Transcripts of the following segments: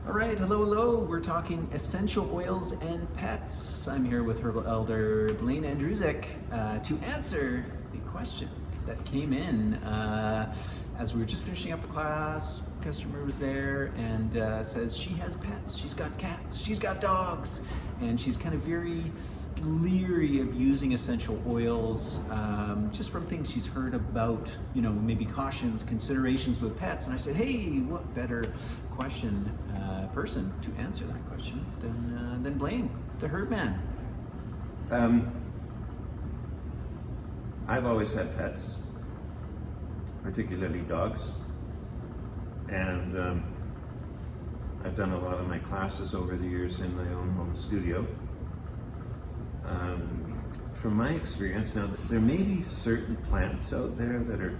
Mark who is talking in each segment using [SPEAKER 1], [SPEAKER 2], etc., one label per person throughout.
[SPEAKER 1] All right, hello. We're talking essential oils and pets. I'm here with Herbal Elder Blaine Andrusek to answer a question that came in as we were just finishing up a class. Customer was there and says she has pets. She's got cats. She's got dogs, and she's kind of very leery of using essential oils just from things she's heard about, maybe cautions, considerations with pets. And I said, hey, what better person to answer that question than Blaine, the Herb Man.
[SPEAKER 2] I've always had pets, particularly dogs, and I've done a lot of my classes over the years in my own home studio. From my experience, now there may be certain plants out there that are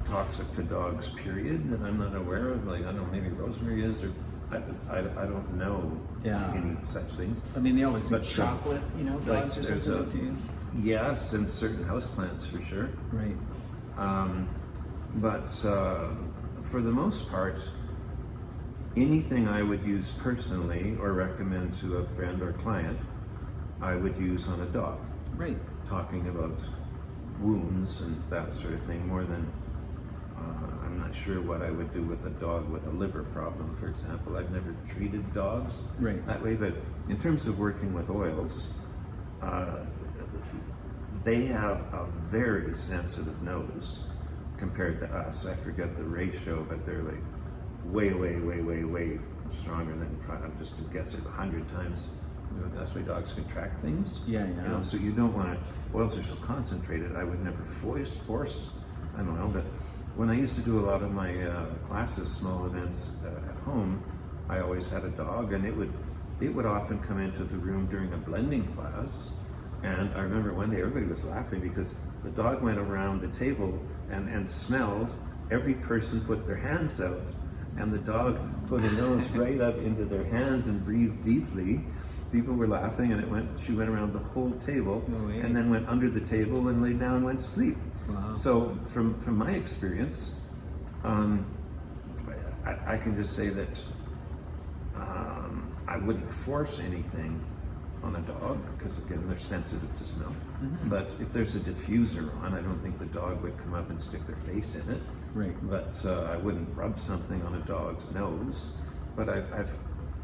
[SPEAKER 2] toxic to dogs, period, that I'm not aware of. Like, I don't know, maybe rosemary is, or I don't know any such things.
[SPEAKER 1] I mean, they always say
[SPEAKER 2] But,
[SPEAKER 1] chocolate, dogs are sensitive to you.
[SPEAKER 2] Yes, and certain houseplants for sure.
[SPEAKER 1] Right.
[SPEAKER 2] But for the most part, anything I would use personally or recommend to a friend or client, I would use on a dog.
[SPEAKER 1] Right.
[SPEAKER 2] Talking about wounds and that sort of thing, more than I'm not sure what I would do with a dog with a liver problem, for example. I've never treated dogs that way, but in terms of working with oils, they have a very sensitive nose compared to us. I forget the ratio, but they're like way stronger than, I'm just to guess it, 100 times. That's why dogs can track things.
[SPEAKER 1] Yeah.
[SPEAKER 2] So you don't want to, oils are so concentrated, I would never force, I don't know, but when I used to do a lot of my classes, small events at home, I always had a dog, and it would often come into the room during a blending class. And I remember one day everybody was laughing because the dog went around the table and smelled. Every person put their hands out, and the dog put a nose right up into their hands and breathed deeply. People were laughing, and she went around the whole table, and then went under the table and laid down and went to sleep.
[SPEAKER 1] Wow.
[SPEAKER 2] So from my experience, I can just say that I wouldn't force anything on a dog, because again, they're sensitive to smell. Mm-hmm. But if there's a diffuser on, I don't think the dog would come up and stick their face in it.
[SPEAKER 1] Right.
[SPEAKER 2] But I wouldn't rub something on a dog's nose. But I've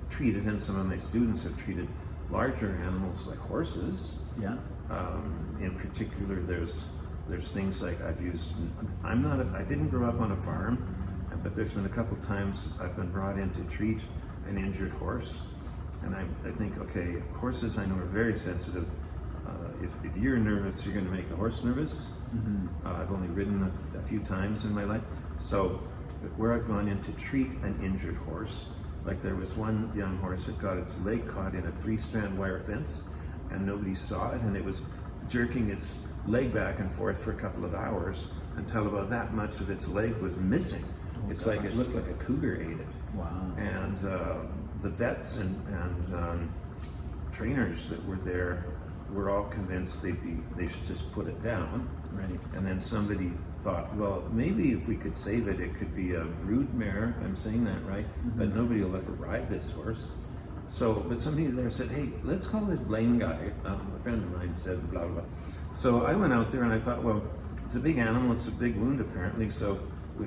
[SPEAKER 2] treated, and some of my students have treated, larger animals like horses.
[SPEAKER 1] Yeah.
[SPEAKER 2] In particular, there's things like I've used. I didn't grow up on a farm, but there's been a couple times I've been brought in to treat an injured horse. And I think, okay, horses I know are very sensitive. If you're nervous, you're going to make the horse nervous. Mm-hmm. I've only ridden a few times in my life. So where I've gone in to treat an injured horse, like there was one young horse that got its leg caught in a 3-strand wire fence, and nobody saw it, and it was jerking its leg back and forth for a couple of hours until about that much of its leg was missing. It's like it looked like a cougar ate it.
[SPEAKER 1] Wow.
[SPEAKER 2] And the vets and trainers that were there were all convinced they should just put it down.
[SPEAKER 1] Right.
[SPEAKER 2] And then somebody thought, well, maybe if we could save it, it could be a brood mare, if I'm saying that right, but nobody will ever ride this horse. So, but somebody there said, hey, let's call this Blaine guy. A friend of mine said, blah, blah, blah. So I went out there and I thought, well, it's a big animal, it's a big wound apparently, so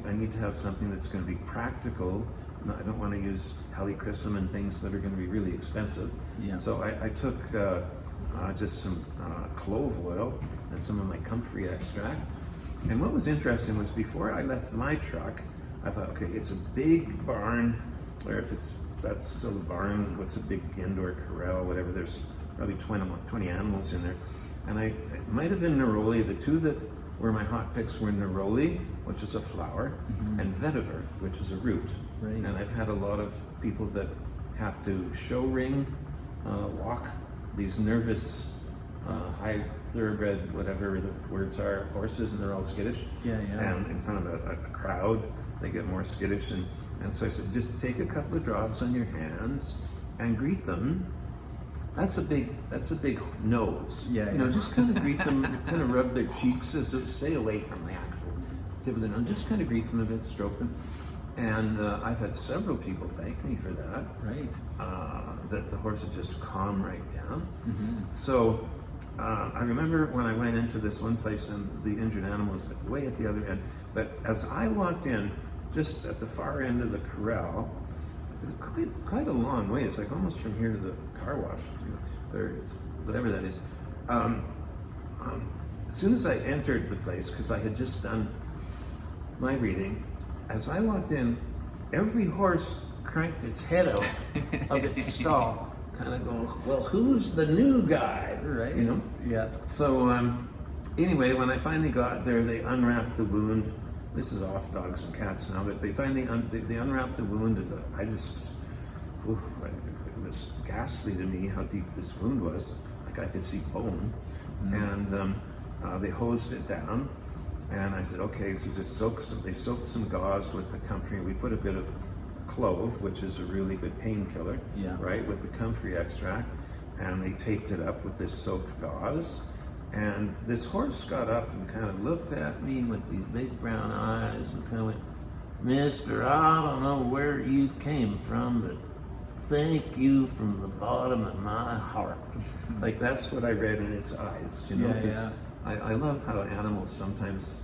[SPEAKER 2] I need to have something that's going to be practical. No, I don't want to use helichrysum and things that are going to be really expensive. Yeah. So I took just some clove oil and some of my comfrey extract. And what was interesting was before I left my truck, I thought, okay, it's a big barn, or if that's still a barn, what's a big indoor corral, whatever, there's probably 20 animals in there. And it might have been neroli. The two that were my hot picks were neroli, which is a flower, and vetiver, which is a root.
[SPEAKER 1] Right.
[SPEAKER 2] And I've had a lot of people that have to show ring, walk these nervous, high thoroughbred, whatever the words are, horses, and they're all skittish.
[SPEAKER 1] Yeah.
[SPEAKER 2] And in front of a crowd, they get more skittish. And so I said, just take a couple of drops on your hands and greet them. That's a big nose.
[SPEAKER 1] Yeah.
[SPEAKER 2] Just kind of greet them, kind of rub their cheeks, stay away from the actual tip of the nose. Just kind of greet them a bit, stroke them. And I've had several people thank me for that.
[SPEAKER 1] Right.
[SPEAKER 2] That the horses just calm right down.
[SPEAKER 1] Mm-hmm.
[SPEAKER 2] So I remember when I went into this one place and the injured animal was like way at the other end. But as I walked in, just at the far end of the corral, quite a long way. It's like almost from here to the car wash, or whatever that is. As soon as I entered the place, because I had just done my reading, as I walked in, every horse cranked its head out of its stall, kind of going, well, who's the new guy?
[SPEAKER 1] Right.
[SPEAKER 2] You know?
[SPEAKER 1] Yeah.
[SPEAKER 2] So anyway, when I finally got there, they unwrapped the wound. This is off dogs and cats now, but they finally they unwrapped the wound, and I just, it was ghastly to me how deep this wound was. Like I could see bone. And they hosed it down, and I said, okay, so just they soaked some gauze with the comfrey. We put a bit of clove, which is a really good painkiller, right, with the comfrey extract, and they taped it up with this soaked gauze. And this horse got up and kind of looked at me with these big brown eyes and kind of went, Mister, I don't know where you came from, but thank you from the bottom of my heart. Like that's what I read in his eyes, you know, because I love how animals sometimes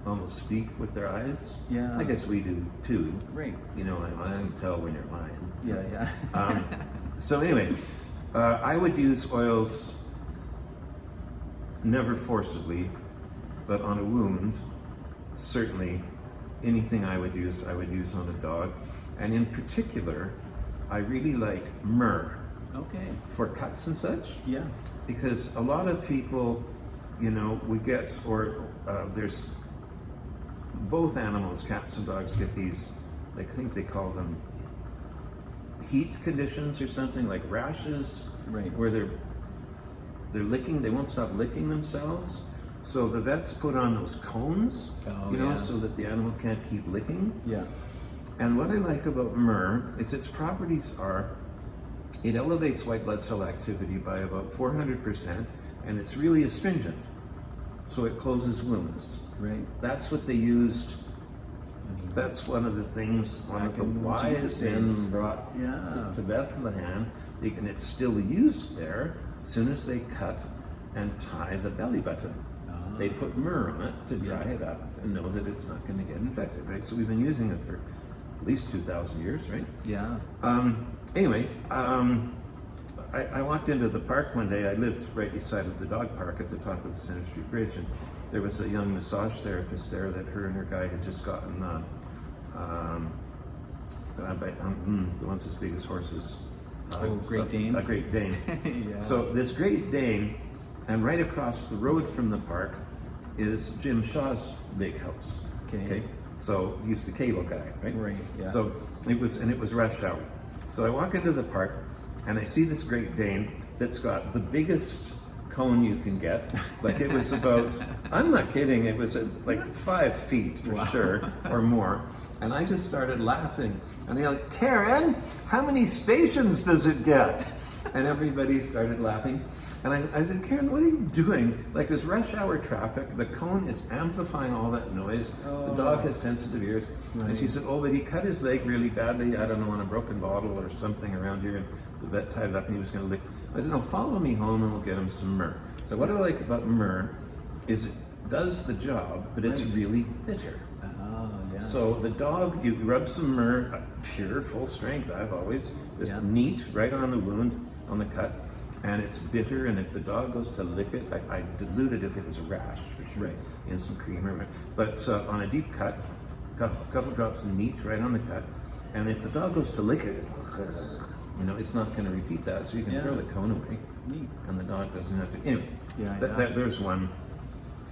[SPEAKER 2] almost speak with their eyes.
[SPEAKER 1] Yeah.
[SPEAKER 2] I guess we do too.
[SPEAKER 1] Right.
[SPEAKER 2] You know, I can tell when you're lying.
[SPEAKER 1] Yeah.
[SPEAKER 2] So anyway, I would use oils never forcibly, but on a wound, certainly anything I would use on a dog. And in particular, I really like myrrh.
[SPEAKER 1] Okay.
[SPEAKER 2] For cuts and such.
[SPEAKER 1] Yeah.
[SPEAKER 2] Because a lot of people, you know, there's both animals, cats and dogs, get these, I think they call them heat conditions or something, like rashes,
[SPEAKER 1] right,
[SPEAKER 2] where they're licking, they won't stop licking themselves. So the vets put on those cones, so that the animal can't keep licking.
[SPEAKER 1] Yeah.
[SPEAKER 2] And what I like about myrrh is its properties are, it elevates white blood cell activity by about 400%, and it's really astringent. So it closes wounds.
[SPEAKER 1] Right.
[SPEAKER 2] That's what they used. That's one of the things, one of the wise men brought to Bethlehem, and it's still used there as soon as they cut and tie the belly button. They put myrrh on it to dry it up and know that it's not going to get infected, right? So we've been using it for at least 2,000 years, right?
[SPEAKER 1] Yeah.
[SPEAKER 2] Anyway, I walked into the park one day. I lived right beside of the dog park at the top of the Center Street Bridge, and there was a young massage therapist there that her and her guy had just gotten the ones as big as horses.
[SPEAKER 1] Great Dane.
[SPEAKER 2] A Great Dane.
[SPEAKER 1] Yeah.
[SPEAKER 2] So this Great Dane, and right across the road from the park is Jim Shaw's big house. Okay. So he's the cable guy, right?
[SPEAKER 1] Right. Yeah.
[SPEAKER 2] So it was rush hour. So I walk into the park and I see this Great Dane that's got the biggest cone you can get. Like it was about, I'm not kidding, it was like 5 feet for sure or more. And I just started laughing. And they're like, Karen, how many stations does it get? And everybody started laughing. And I said, Karen, what are you doing? Like this rush hour traffic, the cone is amplifying all that noise. The dog has sensitive ears. Right. And she said, oh, but he cut his leg really badly, I don't know, on a broken bottle or something around here. And the vet tied it up and he was going to lick. I said, no, follow me home and we'll get him some myrrh. So what I like about myrrh is it does the job, but it's really bitter. So the dog, you rub some myrrh, pure, full strength, I've always, just neat, right on the wound, on the cut. And it's bitter, and if the dog goes to lick it, I dilute it if it was a rash, for sure, in some creamer. But on a deep cut, a couple drops of neat right on the cut, and if the dog goes to lick it, it's not going to repeat that, so you can throw the cone away, and the dog doesn't have to. Anyway, there's one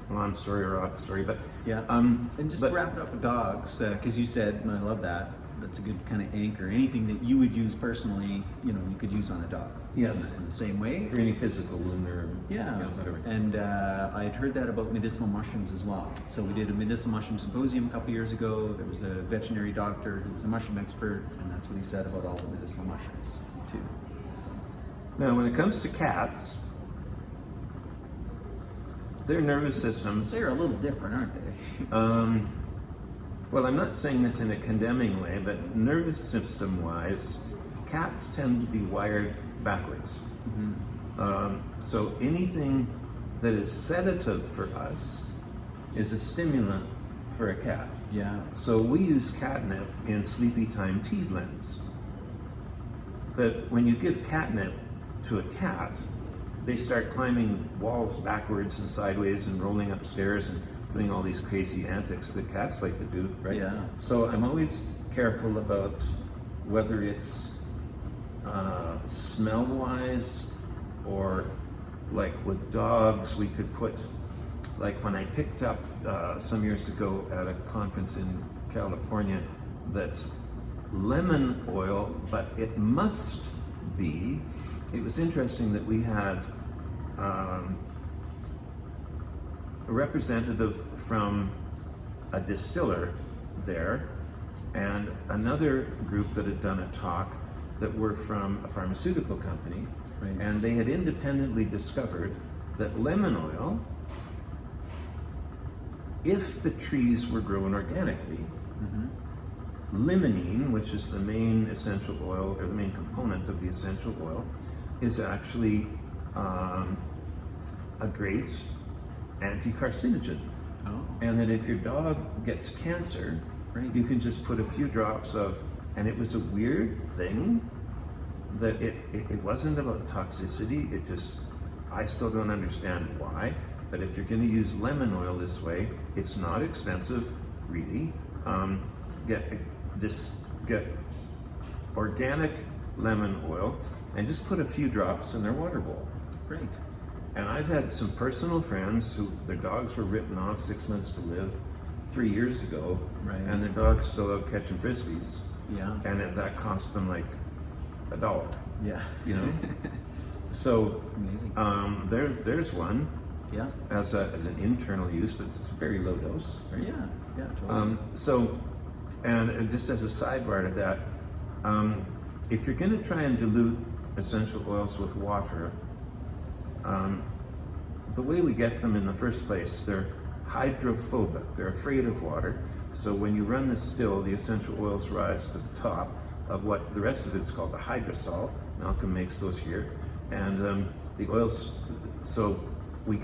[SPEAKER 2] on story or off story, but
[SPEAKER 1] and just wrap it up with dogs, because you said, and I love that. That's a good kind of anchor. Anything that you would use personally, you could use on a dog.
[SPEAKER 2] Yes.
[SPEAKER 1] In the same way.
[SPEAKER 2] For any physical wound or whatever.
[SPEAKER 1] And I had heard that about medicinal mushrooms as well. So we did a medicinal mushroom symposium a couple years ago. There was a veterinary doctor who was a mushroom expert, and that's what he said about all the medicinal mushrooms too. So.
[SPEAKER 2] Now, when it comes to cats, their nervous systems,
[SPEAKER 1] they're a little different, aren't they?
[SPEAKER 2] well, I'm not saying this in a condemning way, but nervous system wise, cats tend to be wired backwards. So anything that is sedative for us is a stimulant for a cat.
[SPEAKER 1] Yeah.
[SPEAKER 2] So we use catnip in sleepy time tea blends. But when you give catnip to a cat, they start climbing walls backwards and sideways and rolling upstairs and doing all these crazy antics that cats like to do, right?
[SPEAKER 1] Yeah.
[SPEAKER 2] So I'm always careful about whether it's smell-wise, or like with dogs, we could put, like when I picked up some years ago at a conference in California, that's lemon oil, but it must be, it was interesting that we had a representative from a distiller there and another group that had done a talk that were from a pharmaceutical company.
[SPEAKER 1] Right.
[SPEAKER 2] And they had independently discovered that lemon oil, if the trees were grown organically, limonene, which is the main essential oil or the main component of the essential oil, is actually a great anti-carcinogen.
[SPEAKER 1] Oh.
[SPEAKER 2] And that if your dog gets cancer,
[SPEAKER 1] Right.
[SPEAKER 2] you can just put a few drops of, and it was a weird thing that it wasn't about toxicity, it just, I still don't understand why, but if you're gonna use lemon oil this way, it's not expensive, really. Get organic lemon oil and just put a few drops in their water bowl.
[SPEAKER 1] Great.
[SPEAKER 2] And I've had some personal friends who their dogs were written off 6 months to live 3 years ago,
[SPEAKER 1] Right.
[SPEAKER 2] and their dog's still out catching frisbees,
[SPEAKER 1] Yeah.
[SPEAKER 2] and that cost them like $1,
[SPEAKER 1] Yeah.
[SPEAKER 2] you know. So
[SPEAKER 1] Amazing.
[SPEAKER 2] there's one
[SPEAKER 1] Yeah.
[SPEAKER 2] as an internal use, but it's a very low dose, right?
[SPEAKER 1] Yeah. Yeah. Totally.
[SPEAKER 2] So, and just as a sidebar to that, if you're going to try and dilute essential oils with water, the way we get them in the first place, they're hydrophobic. They're afraid of water. So when you run the still, the essential oils rise to the top of what the rest of it's called the hydrosol. Malcolm makes those here, and the oils. So we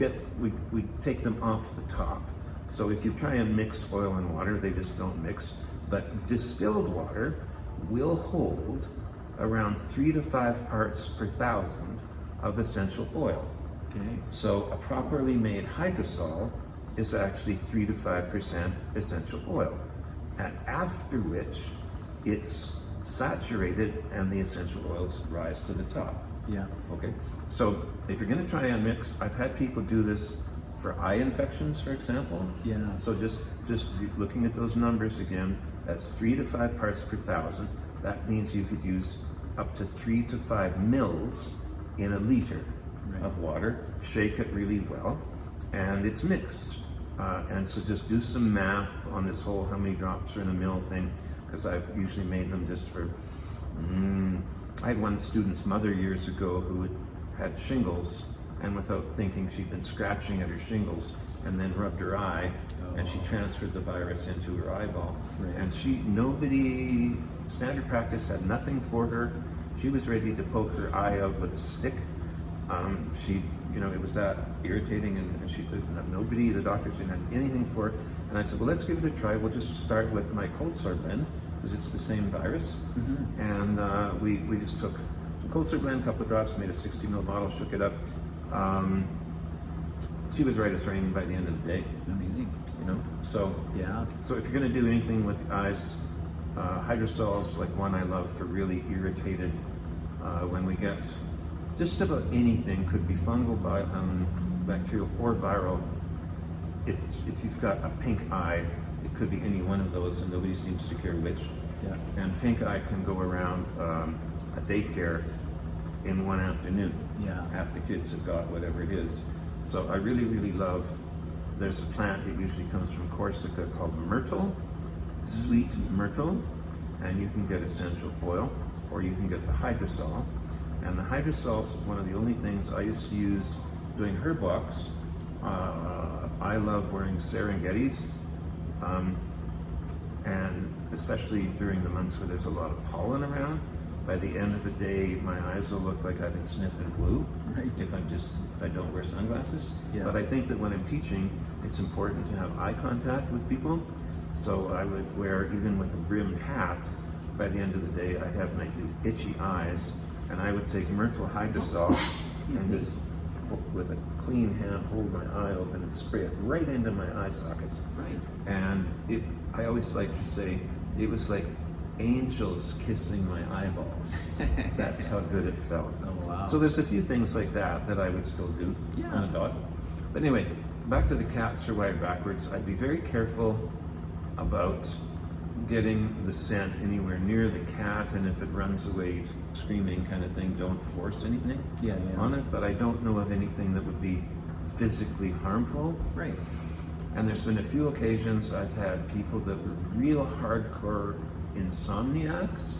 [SPEAKER 2] take them off the top. So if you try and mix oil and water, they just don't mix. But distilled water will hold around 3 to 5 parts per thousand of essential oil.
[SPEAKER 1] Okay.
[SPEAKER 2] So a properly made hydrosol is actually 3 to 5% essential oil, and after which it's saturated and the essential oils rise to the top.
[SPEAKER 1] Yeah.
[SPEAKER 2] Okay, so if you're going to try and mix, I've had people do this for eye infections, for example.
[SPEAKER 1] Yeah.
[SPEAKER 2] So just looking at those numbers again, that's 3 to 5 parts per thousand. That means you could use up to 3 to 5 mils in a liter of water. Shake it really well, and it's mixed. And so just do some math on this whole how many drops are in a mil thing, because I've usually made them just for. I had one student's mother years ago who had shingles, and without thinking, she'd been scratching at her shingles and then rubbed her eye, and she transferred the virus into her eyeball.
[SPEAKER 1] Right.
[SPEAKER 2] And standard practice had nothing for her. She was ready to poke her eye out with a stick. It was that irritating, and she didn't have nobody, the doctors didn't have anything for it. And I said, well, let's give it a try. We'll just start with my cold sore blend, because it's the same virus. And we just took some cold sore blend, a couple of drops, made a 60 ml bottle, shook it up. She was right as rain by the end of the day.
[SPEAKER 1] Amazing.
[SPEAKER 2] So
[SPEAKER 1] Yeah.
[SPEAKER 2] so if you're going to do anything with the eyes, hydrosol's like one I love for really irritated, when we get just about anything, could be fungal, bacterial, or viral. If you've got a pink eye, it could be any one of those, and nobody seems to care which.
[SPEAKER 1] Yeah.
[SPEAKER 2] And pink eye can go around a daycare in one afternoon.
[SPEAKER 1] Yeah.
[SPEAKER 2] Half the kids have got whatever it is. So I really, really love, there's a plant, it usually comes from Corsica, called myrtle, sweet myrtle, and you can get essential oil, or you can get the hydrosol. And the hydrosol's one of the only things I used to use doing herb walks. I love wearing Serengetis, and especially during the months where there's a lot of pollen around, by the end of the day, my eyes will look like I've been sniffing glue.
[SPEAKER 1] Right.
[SPEAKER 2] If I don't wear sunglasses.
[SPEAKER 1] Yeah.
[SPEAKER 2] But I think that when I'm teaching, it's important to have eye contact with people. So I would wear, even with a brimmed hat, by the end of the day, I'd have these itchy eyes, and I would take Myrtle hydrosol and just, with a clean hand, hold my eye open and spray it right into my eye sockets.
[SPEAKER 1] Right.
[SPEAKER 2] And I always like to say, it was like angels kissing my eyeballs. That's how good it felt.
[SPEAKER 1] Oh, wow.
[SPEAKER 2] So there's a few things like that I would still do on a dog. But anyway, back to the cats are wired backwards. I'd be very careful about getting the scent anywhere near the cat, and if it runs away screaming kind of thing, don't force anything on it. But I don't know of anything that would be physically harmful.
[SPEAKER 1] Right.
[SPEAKER 2] And there's been a few occasions I've had people that were real hardcore insomniacs,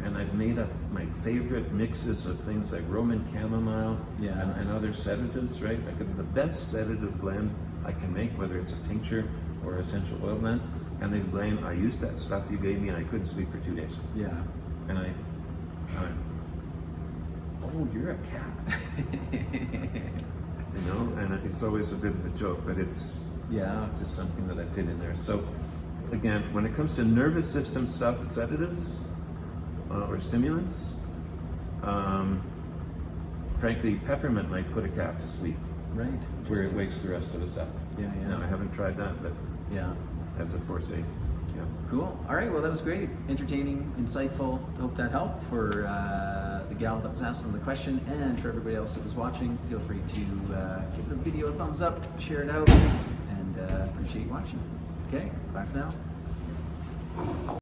[SPEAKER 2] and I've made up my favorite mixes of things like Roman chamomile and other sedatives, right? Like the best sedative blend I can make, whether it's a tincture or essential oil blend, and they blame, I used that stuff you gave me and I couldn't sleep for 2 days.
[SPEAKER 1] Yeah.
[SPEAKER 2] And I oh, you're a cat. You know, and it's always a bit of a joke, but it's just something that I fit in there. So again, when it comes to nervous system stuff, sedatives or stimulants, frankly, peppermint might put a cat to sleep.
[SPEAKER 1] Right.
[SPEAKER 2] Where it wakes the rest of us up.
[SPEAKER 1] Yeah.
[SPEAKER 2] Now, I haven't tried that, but as a foresight. Yeah.
[SPEAKER 1] Cool. All right. Well, that was great. Entertaining, insightful. Hope that helped for the gal that was asking the question, and for everybody else that was watching. Feel free to give the video a thumbs up, share it out, and appreciate you watching. Okay. Bye for now.